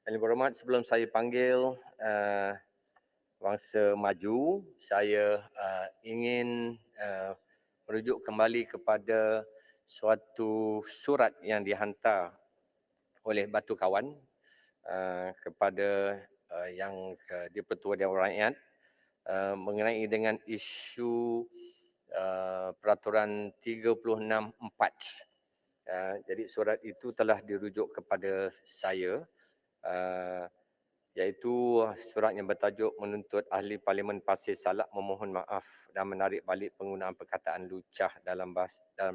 Yang berhormat, sebelum saya panggil bangsa maju, saya ingin merujuk kembali kepada suatu surat yang dihantar oleh Batu Kawan kepada yang di-Pertua Dewan Rakyat mengenai dengan isu peraturan 364. Jadi surat itu telah dirujuk kepada saya, iaitu surat yang bertajuk menuntut Ahli Parlimen Pasir Salak memohon maaf dan menarik balik penggunaan perkataan lucah dalam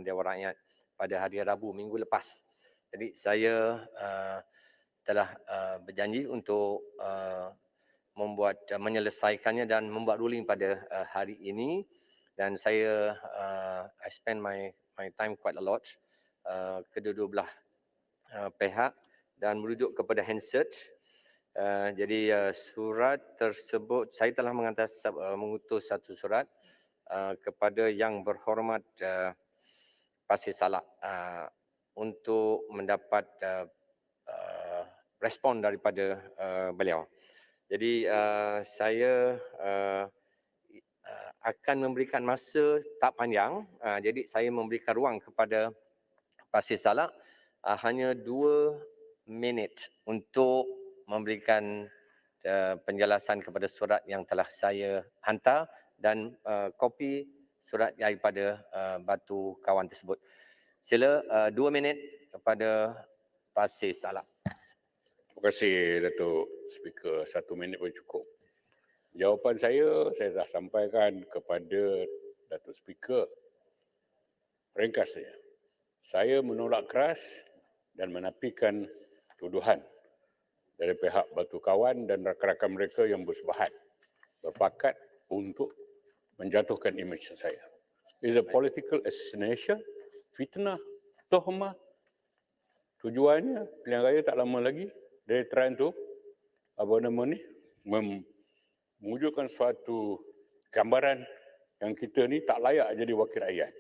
Dewan Rakyat pada hari Rabu minggu lepas. Jadi saya telah berjanji untuk menyelesaikannya dan membuat ruling pada hari ini, dan saya I spend my time quite a lot kedua-dua belah pihak dan merujuk kepada Hansard. Jadi surat tersebut saya telah mengutus satu surat kepada Yang Berhormat Pasir Salak untuk mendapat respon daripada beliau. Jadi saya akan memberikan masa tak panjang. Jadi saya memberikan ruang kepada Pasir Salak hanya 2 minit untuk memberikan penjelasan kepada surat yang telah saya hantar dan kopi surat daripada Batu Kawan tersebut. Sila 2 minit kepada Pasir Salak. Terima kasih Datuk Speaker. 1 minit pun cukup. Jawapan saya dah sampaikan kepada Datuk Speaker. Ringkas saja. Saya menolak keras dan menafikan tuduhan dari pihak Batu Kawan dan rakan-rakan mereka yang berpakat untuk menjatuhkan imej saya. It's a political assassination, fitnah, tohmah. Tujuannya pilihan raya tak lama lagi. Dia try untuk mewujudkan suatu gambaran yang kita ni tak layak jadi wakil rakyat.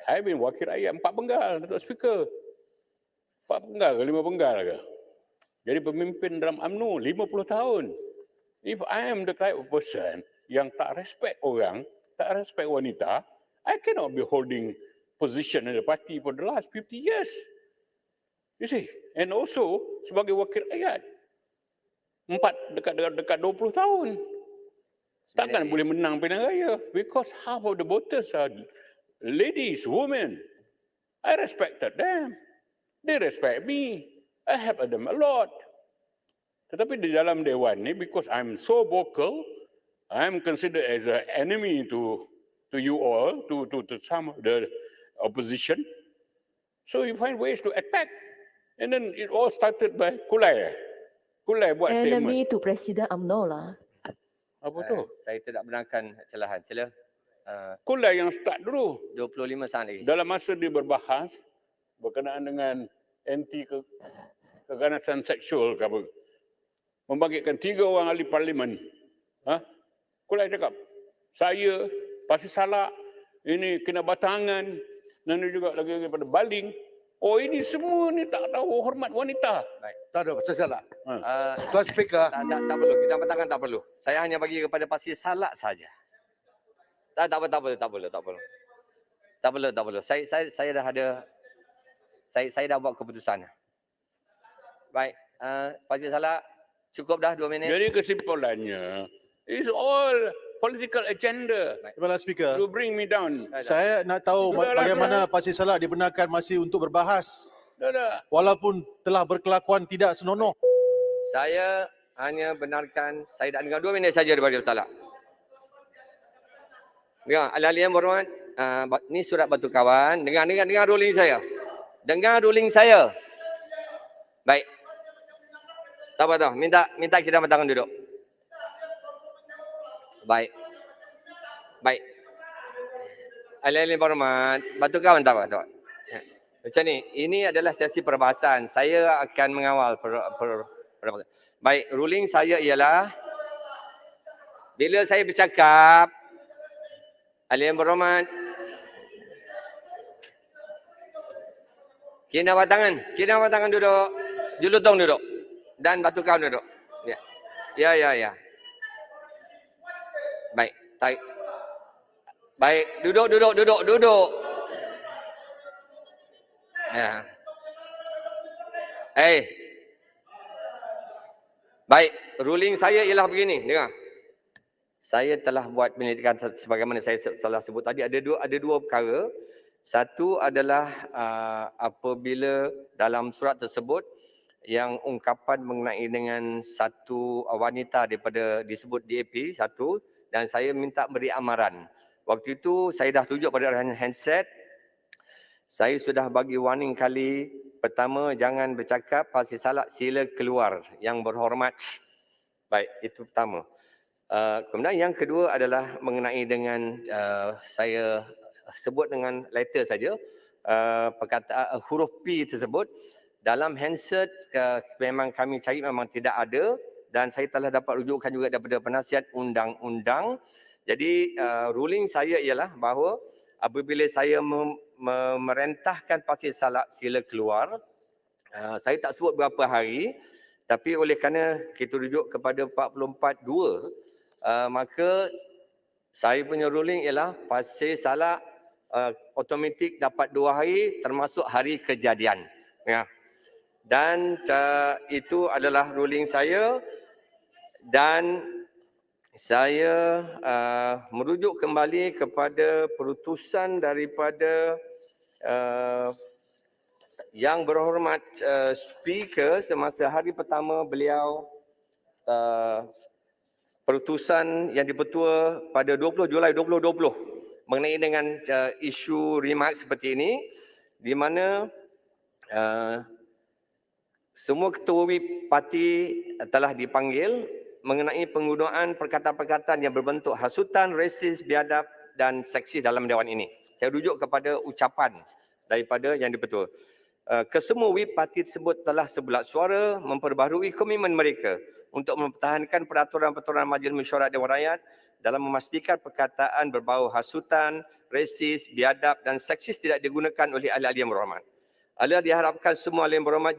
I been wakil rakyat 4 penggal, Datuk Speaker. 4 penggal ke 5 penggal ke? Jadi pemimpin dalam UMNO 50 tahun. If I am the type of person yang tak respect orang, tak respect wanita, I cannot be holding position in the party for the last 50 years. You see, and also sebagai wakil rakyat dekat 20 tahun. Takkan boleh menang pilihan raya because half of the voters are ladies, women. I respected them. They respect me. I help them a lot. Tetapi di dalam dewan ni, because I'm so vocal, I'm considered as an enemy to you all, to some of the opposition. So you find ways to attack. And then it all started by Kulai. Kulai buat statement. Enemy to Presiden UMNO lah. Apa tu? Saya tidak benarkan celahan. Sila. Kulai yang start dulu. 25 saat lagi. Dalam masa dia berbahas berkenaan dengan anti keganasan seksual ke apa, membangkitkan 3 orang ahli parlimen. Kulai cakap, saya, Pasir Salak, ini kena batangan, dan juga lagi pada baling. Oh, ini semua ni tak tahu hormat wanita. Baik. Tak ada, Pasir Salak. Tuan Speaker. Tak perlu, kita batalkan tak perlu. Saya hanya bagi kepada Pasir Salak saja. Tak perlu. Saya dah ada, saya dah buat keputusan. Baik, Pasir Salak, cukup dah 2 minit. Jadi kesimpulannya, it's all political agenda. Terima kasih, Speaker. To bring me down. Saya nak tahu Sudahlah, bagaimana Pasir Salak dibenarkan masih untuk berbahas Dah. walaupun telah berkelakuan tidak senonoh. Saya hanya benarkan, saya dah dengar 2 minit saja daripada Pasir Salak. Ya, ahli-ahli yang berhormat, ni surat Batu Kawan. Dengar ruling saya. Dengar ruling saya. Baik. Tak apa tau. Minta kita batalkan duduk. Baik. Ahli-ahli yang berhormat, Batu Kawan tak apa. Macam ni, ini adalah sesi perbahasan. Saya akan mengawal perbahasan. Baik, ruling saya ialah bila saya bercakap, ahli yang berhormat, kena batangan duduk. Dan Batu Kawan duduk. Ya. Ya. Baik, tarik. Baik, duduk. Ya. Baik, ruling saya ialah begini, dengar. Saya telah buat penyelidikan sebagaimana saya telah sebut tadi, ada dua perkara. Satu adalah apabila dalam surat tersebut yang ungkapan mengenai dengan satu wanita daripada disebut DAP satu, dan saya minta beri amaran. Waktu itu saya dah tunjuk pada handset. Saya sudah bagi warning kali. Pertama, jangan bercakap pasal salah, sila keluar. Yang berhormat. Baik, itu pertama. Kemudian yang kedua adalah mengenai dengan saya sebut dengan letter saja, perkataan huruf P tersebut dalam handset memang kami cari memang tidak ada, dan saya telah dapat rujukan juga daripada penasihat undang-undang. Jadi ruling saya ialah bahawa apabila saya merentahkan pasal salah sila keluar, saya tak sebut berapa hari, tapi oleh kerana kita rujuk kepada 44.2, maka saya punya ruling ialah pasal salah automatik dapat 2 hari termasuk hari kejadian. Ya. Dan itu adalah ruling saya, dan saya merujuk kembali kepada perutusan daripada yang berhormat speaker semasa hari pertama beliau perutusan yang dipertua pada 20 Julai 2020 mengenai dengan isu remark seperti ini, di mana semua ketua whip parti telah dipanggil mengenai penggunaan perkataan-perkataan yang berbentuk hasutan, resis, biadab dan seksis dalam dewan ini. Saya rujuk kepada ucapan daripada yang dipertua. Kesemua whip parti tersebut telah sebulat suara memperbaharui komitmen mereka untuk mempertahankan peraturan-peraturan Majlis Mesyuarat Dewan Rakyat dalam memastikan perkataan berbau hasutan, resis, biadab dan seksis tidak digunakan oleh ahli-ahli yang berhormat. Adalah diharapkan semua ahli yang berhormat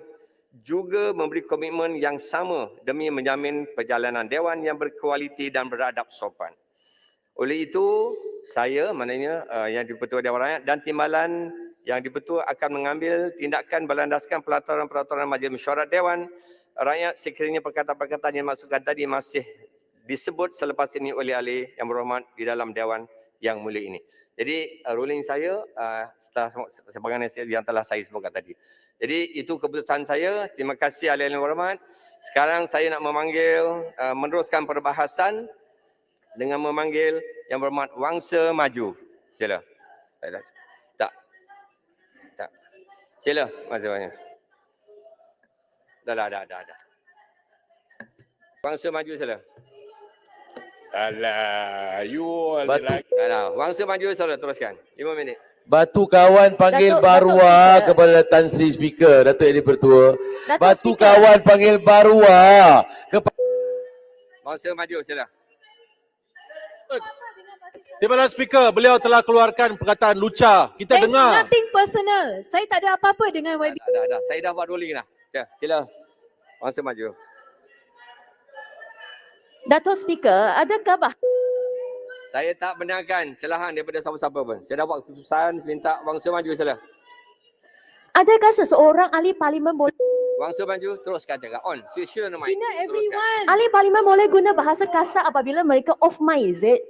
juga memberi komitmen yang sama demi menjamin perjalanan Dewan yang berkualiti dan beradab sopan. Oleh itu, saya maknanya yang dipertua Dewan Rakyat dan timbalan yang dipertua akan mengambil tindakan berlandaskan peraturan-peraturan Majlis Mesyuarat Dewan Rakyat sekiranya perkataan-perkataan yang dimaksudkan tadi masih disebut selepas ini oleh ahli yang berhormat di dalam Dewan yang mulia ini. Jadi ruling saya setelah sebagaimana yang telah saya sebutkan tadi. Jadi itu keputusan saya. Terima kasih ahli yang berhormat. Sekarang saya nak memanggil meneruskan perbahasan dengan memanggil yang berhormat Wangsa Maju. Sila. Tak. Sila, terima banyak. Dah. Wangsa Maju sila. Alah, you all Batu. like. Wangsa Maju sila, teruskan. 5 minit. Batu Kawan panggil Datuk Barua Speaker. kepada Tan Sri Speaker, Datuk Yang Dipertua. Datuk Batu Speaker. Kawan panggil Barua kepada Wangsa Maju sila. Timbalan Speaker, beliau telah keluarkan perkataan lucah. Kita There's dengar. nothing personal. Saya tak ada apa-apa dengan YB. Dah. Saya dah buat ruling dah. Ya, sila. Wangsa Maju. Datuk Speaker, adakah Saya tak benarkan celahan daripada siapa-siapa pun. Saya dah buat keputusan minta Wangsa Maju sila. adakah seseorang ahli parlimen boleh Wangsa Maju, teruskan cakap. On. Sure no mic. Hina Teruskan. everyone. ahli parlimen boleh guna bahasa kasar apabila mereka off mic, is it?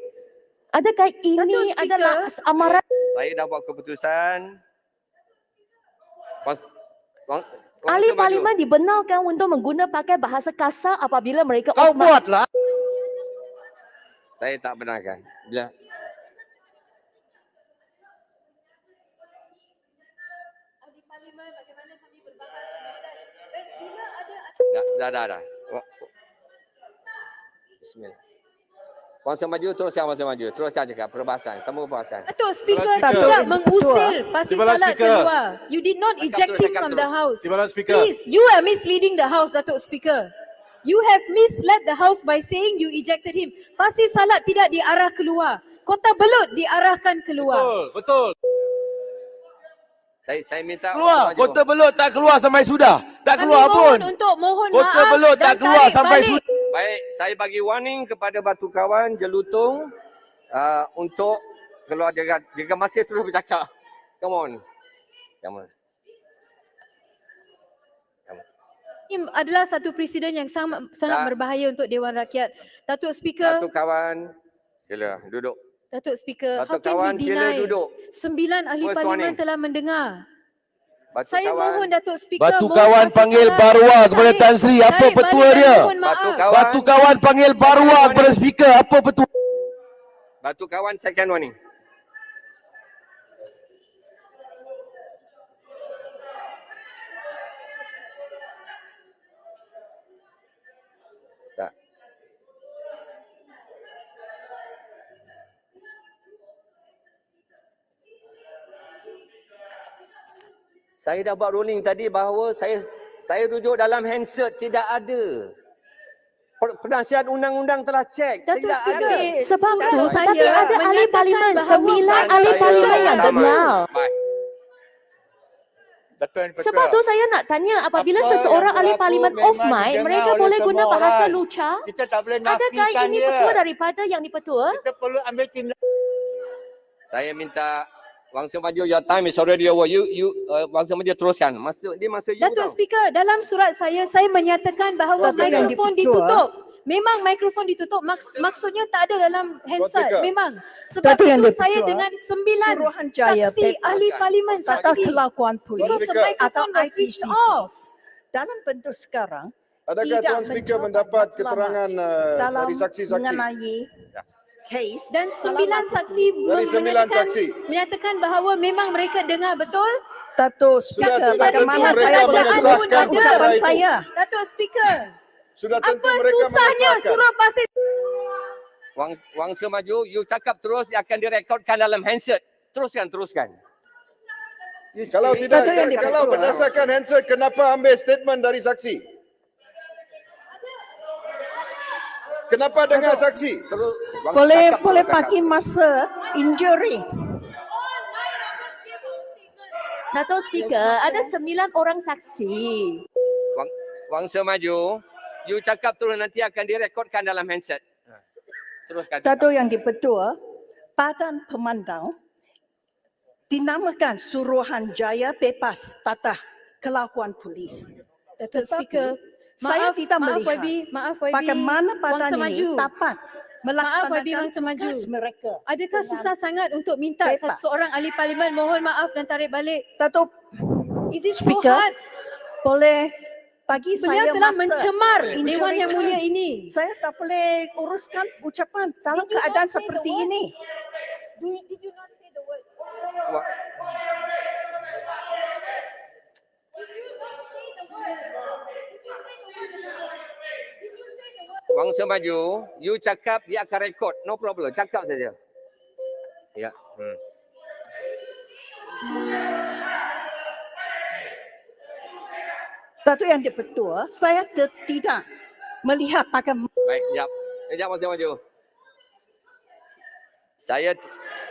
Adakah ini Datuk Speaker. adalah amaran? Saya dah buat keputusan. Wangsa Ahli Maju. parlimen dibenarkan untuk menggunakan pakai bahasa kasar apabila mereka Kau off mic. buatlah. Saya tak benarkan. Bila Ahli parlimen bagaimana kami berbahas dan bila ada dah. Bismillah. Wangsa Maju, teruskan Wangsa Maju. Teruskan cakap perbahasan, semua perbahasan. Datuk Speaker Speaker. tidak mengusir Pasir Timbalan Salat Speaker. keluar. You did not Cakap eject terus, him cakap from terus. the house. Timbalan Speaker. Please, you are misleading the house, Datuk Speaker. You have misled the house by saying you ejected him. Pasir Salat tidak diarah keluar. Kota Belud diarahkan keluar. Betul. Saya minta Keluar. Maju. Kota Belud tak keluar sampai sudah. Tak Kami keluar mohon pun. untuk mohon Kota maaf Belud dan tak keluar tarik sampai balik. sudah. Baik, saya bagi warning kepada Batu Kawan Jelutong untuk keluar jika masih terus bercakap. Come on. Come on. Ini adalah satu presiden yang sangat Tak. berbahaya untuk Dewan Rakyat. Datuk Speaker, Batu Kawan, sila duduk. Datuk Speaker, how Batu can Kawan, we sila deny? duduk. 9 ahli First parlimen warning. telah mendengar. Batu Saya Kawan, mohon Datuk Speaker, Batu mohon Kawan kasih panggil salat, Barwa kepada tarik- Tan Sri. Apa tarik petua balik dan dia? mohon maaf. Batu Kawan, Batu Kawan panggil Barwa kepada speaker. Apa petua? Batu Kawan, second warning. Tak. Saya dah buat ruling tadi bahawa saya rujuk dalam handset, tidak ada. Penasihat undang-undang telah cek, Datuk tidak Speaker, ada. Sebab Surat tu, saya tetapi ada ahli menyatakan parlimen, bahawa 9 Dan ahli saya parlimen yang sama. dengar. Baik. Datuk Yang Dipertua. Sebab tu saya nak tanya, apabila Apa seseorang yang ahli berlaku parlimen memang off mic, didengar mereka oleh boleh guna semua bahasa orang. lucah. Kita tak boleh Adakah nafikan ini dia. petua daripada yang dipetua? Kita perlu ambil tindakan. Saya minta Wangsa Maju, your time is already over. Wangsa Maju teruskan. Masa you Datuk tau. Speaker, dalam surat saya menyatakan bahawa Datuk Yang mikrofon Dipertua. ditutup. Memang mikrofon ditutup, maksudnya tak ada dalam handset. Speaker. Memang. Sebab Datuk Yang itu saya Dipertua, dengan 9 Suruhanjaya saksi, Papers ahli parlimen atas saksi. kelakuan polis Because the Speaker. microphone atau was switched IPCC. off. Dalam bentuk sekarang, Adakah tidak Tuan Speaker menjawab mendapat matlamat keterangan dalam dari saksi-saksi? mengenai kes Dan 9 saksi Dari 9 saksi. menyatakan bahawa memang mereka dengar betul. Datuk Sudah Speaker, tentu bagaimana mereka saya boleh mengesahkan teruskan perkara ucapan itu. saya? Datuk Speaker, Sudah tentu apa mereka susahnya mengesahkan. suruh pasir Wangsa Maju, you cakap terus, dia akan direkodkan dalam handset. Teruskan. Kalau tidak, Datuk Yang kalau Dipertua. berdasarkan handset, kenapa ambil statement dari saksi? Kenapa dengar saksi? Terus, Wangsa Boleh cakap, boleh cakap. bagi masa injury. Datuk Speaker, ada 9 orang saksi. Wangsa Maju, you cakap terus, nanti akan direkodkan dalam handset. Teruskan. Datuk Yang Dipertua, Badan Pemandang dinamakan Suruhanjaya Bebas Tata Kelakuan Polis. Datuk Tetapi, Speaker, saya tidak melihat maaf YB, bagaimana Wangsa badan Maju. ini dapat YB melaksanakan Wangsa Maju. tugas mereka. Adakah dengan susah sangat untuk minta bebas. seorang ahli parlimen mohon maaf dan tarik balik? Datuk Is it so Speaker, hard? boleh bagi Beliau saya telah masa mencemar injury Dewan Yang time. Mulia ini. Saya tak boleh uruskan ucapan dalam Did you not keadaan say the seperti word? ini. Did you not say the word? Wa- Wangsa Maju, you cakap, dia akan rekod. No problem, cakap saja. Ya. Datuk Yang Dipertua, saya tidak melihat bagaimana Baik, sekejap Wangsa Maju.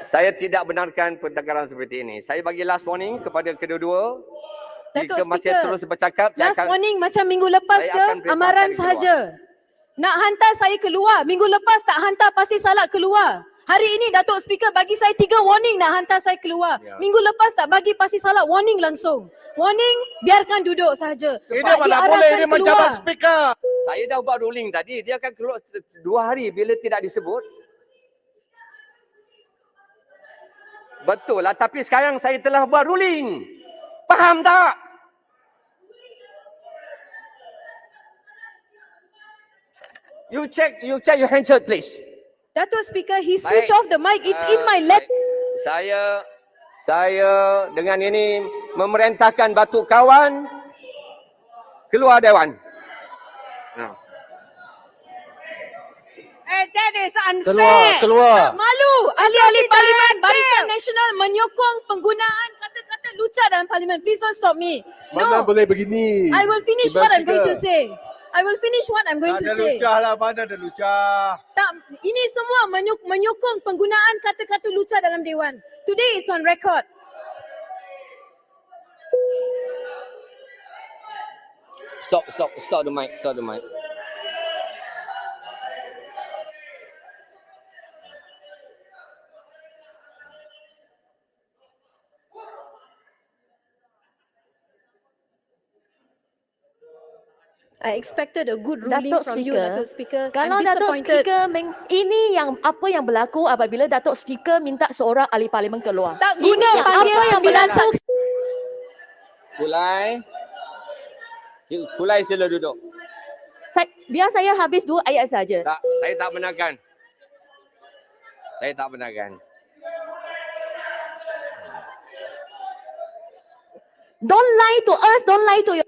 Saya tidak benarkan pertengkaran seperti ini. Saya bagi last warning kepada kedua-dua. Datuk Jika masih Speaker, terus bercakap, saya Last akan warning macam minggu lepas saya ke akan perintahkan amaran keluar. sahaja. Nak hantar saya keluar. Minggu lepas tak hantar Pasir Salak keluar. Hari ini Datuk Speaker bagi saya 3 warning nak hantar saya keluar. Ya. Minggu lepas tak bagi Pasir Salak warning langsung. Warning biarkan duduk sahaja. Ini Tak mana diarahkan boleh ini keluar. menjabat speaker. Saya dah buat ruling tadi, dia akan keluar 2 hari bila tidak disebut. Betul lah, tapi sekarang saya telah buat ruling. Faham tak? You check your handset please. Datuk Speaker, he Baik. switch off the mic. It's in my lap. Baik. Saya dengan ini memerintahkan Batu Kawan keluar Dewan. Nah. That is unfair. Keluar. Malu ahli-ahli parlimen Barisan Nasional menyokong penggunaan kata-kata lucah dalam parlimen. Please don't stop me. Mana No, boleh begini? I will finish Tuan what I'm going to Speaker. say. I will finish what I'm going to Ada say. lucah lah, mana ada lucah. Tak, ini semua menyokong penggunaan kata-kata lucah dalam Dewan. Today it's on record. Stop the mic. I expected a good ruling Datuk from you, Speaker, Datuk Speaker. Kalau I'm Datuk disappointed. Speaker ini yang apa yang berlaku apabila Datuk Speaker minta seorang ahli parlimen keluar. Tak guna Ini panggil apa yang 9 berlaku? saksi. Kulai sila duduk. Biar saya habis 2 ayat saja. Tak, saya tak benarkan. Don't lie to us, don't lie to your...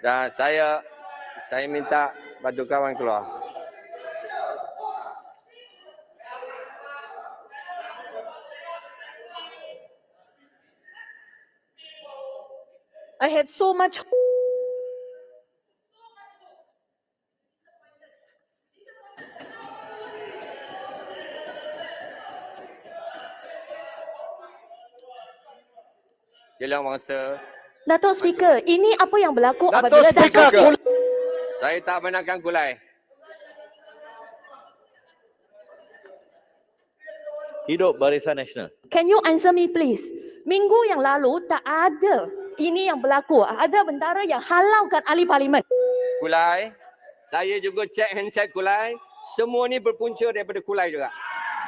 Dan saya minta bantu kawan keluar. I had so much. Sila mangsa. Datuk Speaker, ini apa yang berlaku Datuk apabila Speaker, Datuk Saya tak benarkan kulai. Hidup Barisan Nasional. Can you answer me please? Minggu yang lalu tak ada ini yang berlaku. Ada bentara yang halaukan ahli parlimen. Kulai. Saya juga cek handset Kulai. Semua ni berpunca daripada Kulai juga.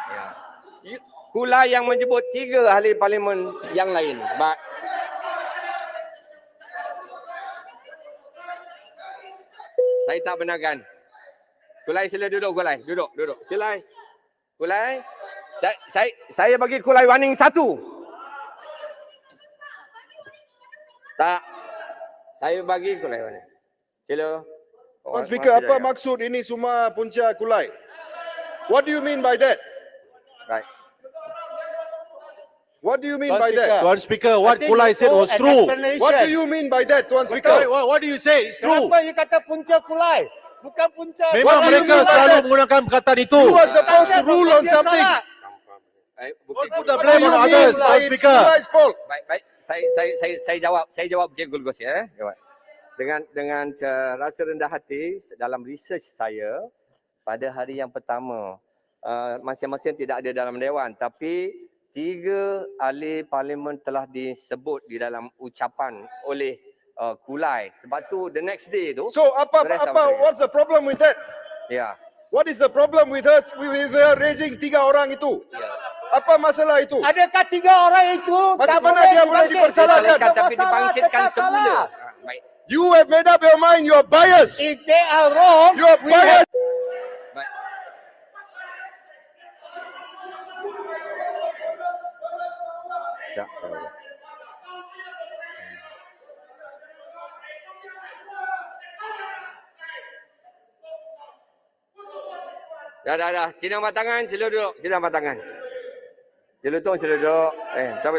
Ya. Kulai yang menyebut 3 ahli parlimen yang lain. Saya tak benarkan. Kulai sila duduk Kulai. Duduk. Sila. Kulai. Saya bagi Kulai warning 1. Tak. Saya bagi Kulai warning. Sila. Tuan Speaker, apa maksud ini semua punca Kulai? What do you mean by that? Right. What do you mean by that? Tuan Speaker, what Kulai said was true. What do you mean by that, Tuan Speaker? What do you say? It's true. you kata punca Kulai? Bukan punca. Memang mereka selalu menggunakan perkataan itu. You are supposed to rule on something. Put the blame on others, Tuan Speaker. Kulai's fault. Baik. Saya jawab Cik Gulgos ya. Jawab. Dengan rasa rendah hati dalam research saya pada hari yang pertama, masing-masing tidak ada dalam dewan, tapi 3 ahli parlimen telah disebut di dalam ucapan oleh Kulai. Sebab tu the next day tu. So what's the problem with that? Ya. What is the problem with her raising 3 orang itu? Apa masalah itu? Adakah 3 orang itu Macam mana dia boleh dipersalahkan? Tapi dibangkitkan semula. Baik. You have made up your mind, you are biased. If they are wrong, You are biased. Baik. Tak. Dah. Kena angkat tangan, sila duduk. Kena angkat tangan. Sila duduk. Tapi.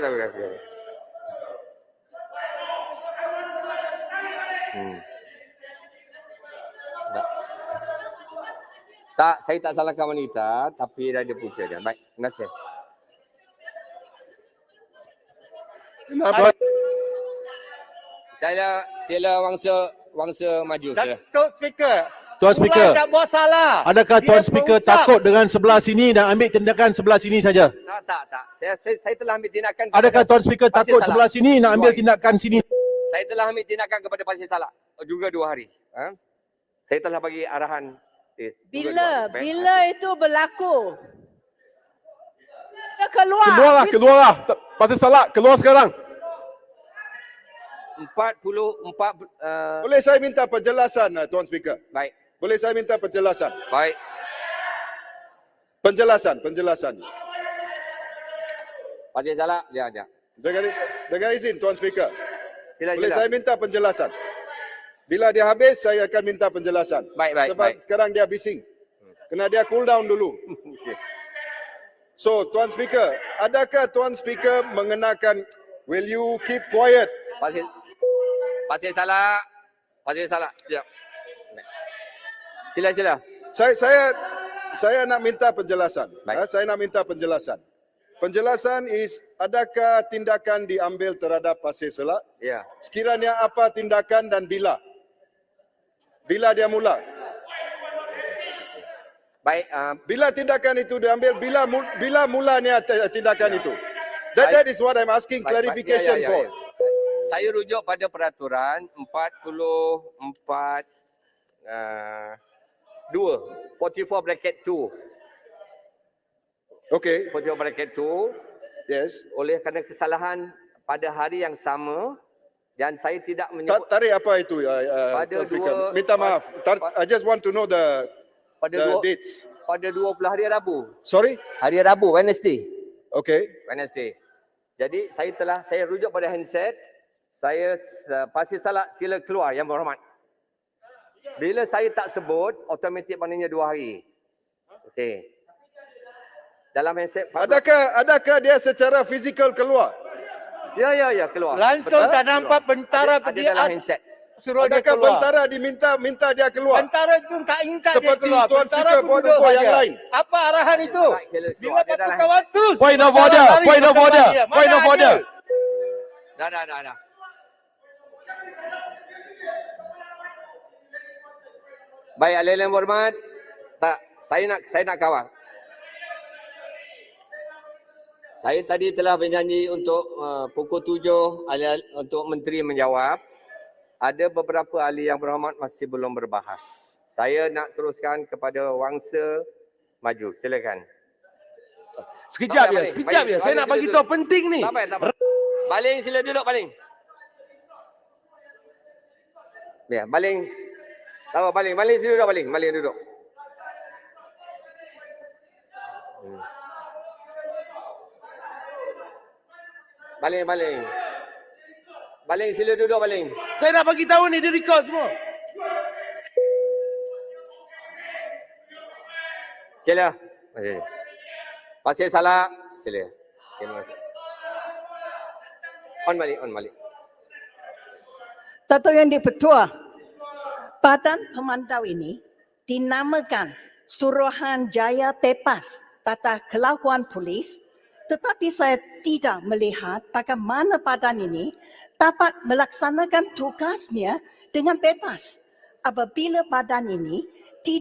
Tak, saya tak salahkan wanita, tapi dia ada punca dia. Baik, terima kasih. Kenapa? Sila wangsa maju. Sila. Datuk Speaker, Tuan Speaker, tak buat salah. adakah Dia Tuan Speaker berucap. takut dengan sebelah sini dan ambil tindakan sebelah sini saja? Tak. Saya telah ambil tindakan. Adakah Tuan Speaker Pasir takut Salak. sebelah sini nak ambil 2 hari. tindakan sini? Saya telah ambil tindakan kepada Pasir Salak juga 2 hari. Saya telah bagi arahan. Bila itu berlaku? Keluar. Keluarlah. Pasir Salak, keluar sekarang. 44 Boleh saya minta penjelasan, Tuan Speaker? baik. Boleh saya minta penjelasan? Baik. Penjelasan. Pasir Salak, dia. Dengar ni. dengan izin Tuan Speaker. Sila, Boleh sila. saya minta penjelasan? Bila dia habis, saya akan minta penjelasan. Baik, Sebab baik. sekarang dia bising. Kena dia cool down dulu. Okey. So, Tuan Speaker, adakah Tuan Speaker mengenakan, will you keep quiet? Pasir Salak. Pasir Salak. Siap. Sila. Saya nak minta penjelasan. Baik. Saya nak minta penjelasan. Penjelasan is, adakah tindakan diambil terhadap Pasir Selak? Ya. Sekiranya apa tindakan dan bila? Bila dia mula? Baik, Bila tindakan itu diambil? Bila mulanya tindakan itu? That is what I'm asking clarification ya. for. Saya rujuk pada peraturan 44 44 bracket 2. Okay, 44 bracket 2 yes. oleh kerana kesalahan pada hari yang sama dan saya tidak menyebut Tarik apa itu, Pada Tuan Speaker? dua- Minta maaf. I just want to know the pada dates. pada 20 hari Rabu. Sorry? Hari Rabu, Wednesday. Okay. Wednesday. Jadi saya rujuk pada handset. Saya Pasir Salak sila keluar yang berhormat. Bila saya tak sebut, automatik maknanya 2 hari. Okey. Dalam handset Adakah dia secara fizikal keluar? Ya keluar. Langsung tak nampak bentara ada pergi dalam handset. suruh dia Adakah keluar. bentara minta dia keluar? Bentara itu tak ingkat dia Seperti keluar. Tuan Bentara Speaker pun buat duduk untuk yang saja. lain. Apa arahan itu? Tak kira keluar. Bila Dia batu dalam kawan terus. Point of bentara order, lari point ke of tempat order, dia. point Mana of ada? order. Dah. Baik, ahli yang berhormat. Tak, saya nak kawal. Saya tadi telah berjanji untuk pukul 7 untuk menteri menjawab. Ada beberapa ahli yang berhormat masih belum berbahas. Saya nak teruskan kepada Wangsa maju. Silakan. Sekejap Tak ya, payah, sekejap baling. ya. Saya nak bagi tahu penting ni. Tak payah. Baling, sila duduk baling. Ya, baling. Tak apa, baling. Baling sila duduk baling. Baling duduk. Baling. Baling sila duduk baling. Saya nak bagi tahu ni, dia record semua. Sila. Pasir Salak. Sila. Terima kasih. On balik. Dato' Yang di-Pertua, Badan Pemantau ini dinamakan Suruhanjaya Bebas Tata Kelakuan Polis, tetapi saya tidak melihat bagaimana badan ini dapat melaksanakan tugasnya dengan bebas apabila badan ini